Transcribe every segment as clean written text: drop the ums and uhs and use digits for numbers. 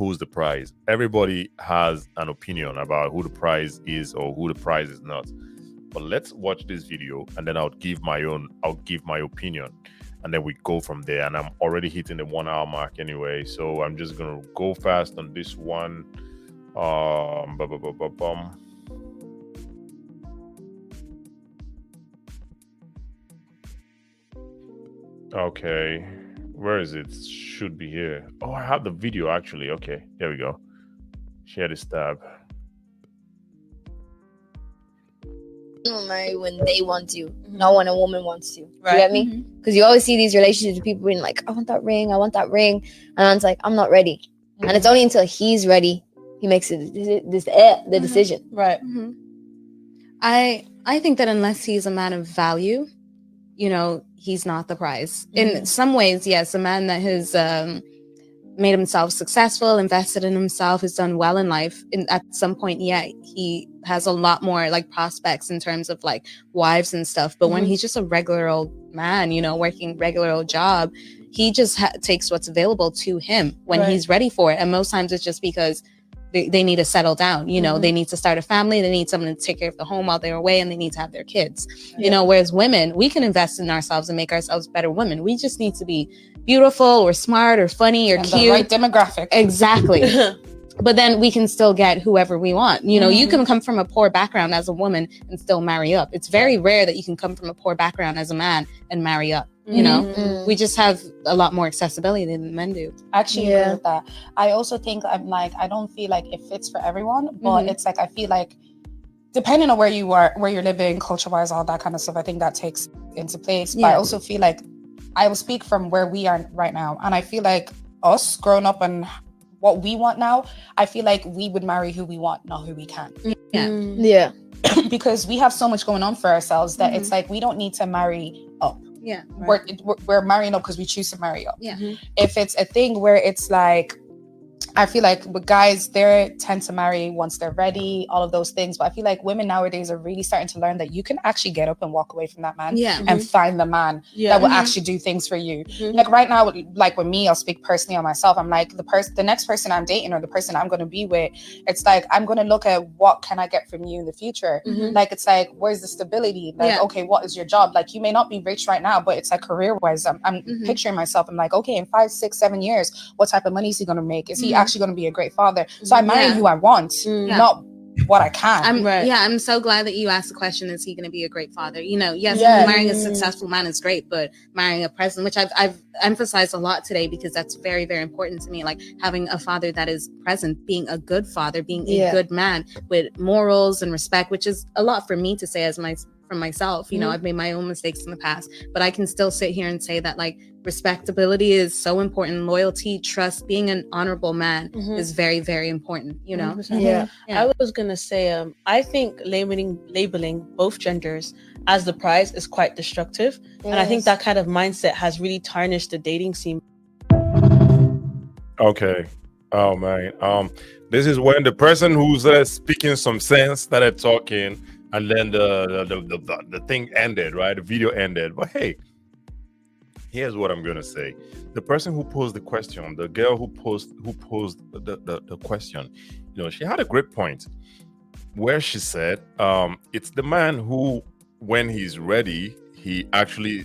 who's the prize. Everybody has an opinion about who the prize is or who the prize is not. But let's watch this video and then I'll give my opinion. And then we go from there. And I'm already hitting the 1 hour mark anyway. So I'm just gonna go fast on this one. Okay. Where is it? Should be here. Oh, I have the video actually. Okay, there we go. Share this tab. Marry when they want to, not when a woman wants to. Right. You get me? Because you always see these relationships with people being like, I want that ring, and it's like, I'm not ready. And it's only until he's ready he makes the decision. Right. I think that unless he's a man of value, he's not the prize. In some ways, yes, a man that has made himself successful, invested in himself, has done well in life. At some point, yeah, he has a lot more like prospects in terms of like wives and stuff. But when he's just a regular old man, working regular old job, he just takes what's available to him when he's ready for it. And most times it's just because they need to settle down, they need to start a family, they need someone to take care of the home while they're away, and they need to have their kids. Whereas women, we can invest in ourselves and make ourselves better women. We just need to be beautiful or smart or funny or cute. The right demographic. Exactly. But then we can still get whoever we want. You can come from a poor background as a woman and still marry up. It's very rare that you can come from a poor background as a man and marry up. We just have a lot more accessibility than men do. I actually agree with that. I also think I don't feel like it fits for everyone, but it's like I feel like depending on where you're living, culture-wise, all that kind of stuff, I think that takes into place. But I also feel like I will speak from where we are right now, and I feel like us growing up and what we want now, I feel like we would marry who we want, not who we can. Yeah. Because we have so much going on for ourselves that it's like we don't need to marry up. Yeah, we're marrying up because we choose to marry up. Yeah. If it's a thing where it's like, I feel like with guys, they tend to marry once they're ready, all of those things. But I feel like women nowadays are really starting to learn that you can actually get up and walk away from that man and find the man that will actually do things for you. Like right now, like with me, I'll speak personally on myself. I'm like the next person I'm dating or the person I'm going to be with, it's like, I'm going to look at what can I get from you in the future? Like, it's like, where's the stability? Like, okay, what is your job? Like, you may not be rich right now, but it's like career wise, I'm picturing myself. I'm like, okay, in 5, 6, 7 years, what type of money is he going to make? Is he actually going to be a great father? So I'm marrying who I want, not what I can. I'm so glad that you asked the question, is he going to be a great father? Marrying a successful man is great, but marrying a president, which I've emphasized a lot today, because that's very, very important to me, like having a father that is present, being a good father, being a good man with morals and respect, which is a lot for me to say as from myself. I've made my own mistakes in the past, but I can still sit here and say that like respectability is so important. Loyalty, trust, being an honorable man is very, very important. I was gonna say, I think labeling both genders as the prize is quite destructive, and I think that kind of mindset has really tarnished the dating scene. Okay. Oh man. This is when the person who's speaking some sense started talking, and then the thing ended, right? The video ended. But hey, here's what I'm gonna say. The person who posed the question, the girl who posed the question, she had a great point where she said, it's the man who, when he's ready, he actually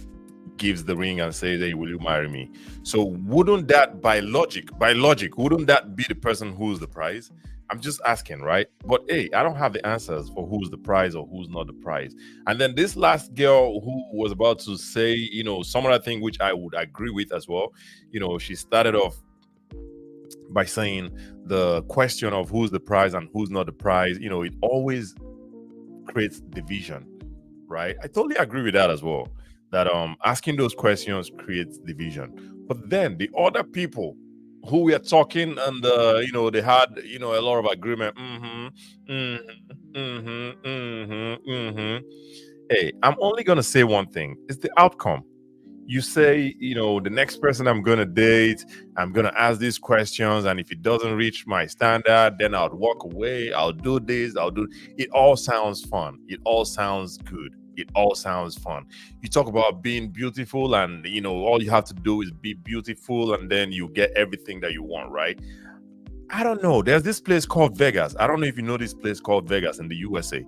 gives the ring and says, hey, will you marry me? So wouldn't that by logic, wouldn't that be the person who's the prize? I'm just asking, right? But hey, I don't have the answers for who's the prize or who's not the prize. And then this last girl who was about to say, some other thing which I would agree with as well. She started off by saying the question of who's the prize and who's not the prize, it always creates division, right? I totally agree with that as well. That asking those questions creates division. But then the other people who we are talking, and they had a lot of agreement. Hey, I'm only gonna say one thing: it's the outcome. You say, the next person I'm gonna date, I'm gonna ask these questions, and if it doesn't reach my standard, then I'll walk away. I'll do this. It all sounds fun. It all sounds good. It all sounds fun. You talk about being beautiful, and all you have to do is be beautiful, and then you get everything that you want, right? I don't know. There's this place called Vegas. I don't know if you know this place called Vegas in the USA.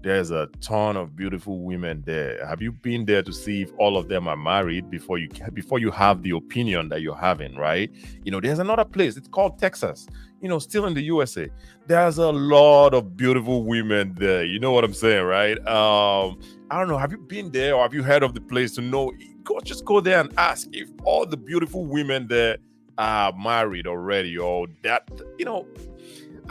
There's a ton of beautiful women there. Have you been there to see if all of them are married before you have the opinion that you're having, right? There's another place. It's called Texas. Still in the USA. There's a lot of beautiful women there. You know what I'm saying, right? I don't know. Have you been there or have you heard of the place to know? Just go there and ask if all the beautiful women there are married already, or that.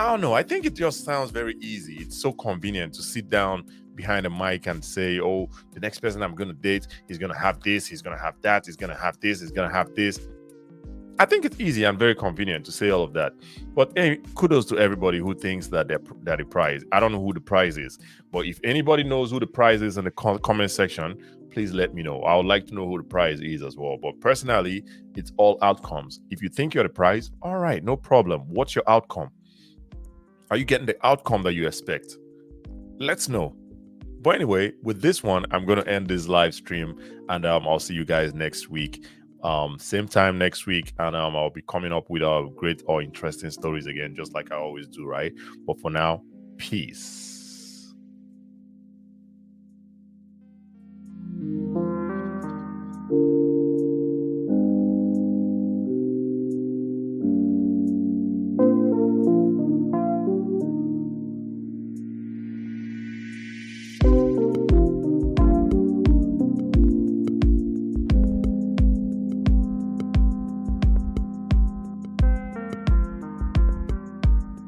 I don't know. I think it just sounds very easy. It's so convenient to sit down behind a mic and say, oh, the next person I'm going to date, he's going to have this, he's going to have that, he's going to have this, he's going to have this. I think it's easy and very convenient to say all of that. But hey, kudos to everybody who thinks that the prize. I don't know who the prize is, but if anybody knows who the prize is in the comment section, please let me know. I would like to know who the prize is as well. But personally, it's all outcomes. If you think you're the prize, all right, no problem. What's your outcome? Are you getting the outcome that you expect? Let's know. But anyway, with this one, I'm going to end this live stream, and I'll see you guys next week. Same time next week, and I'll be coming up with great or interesting stories again, just like I always do, right? But for now, peace.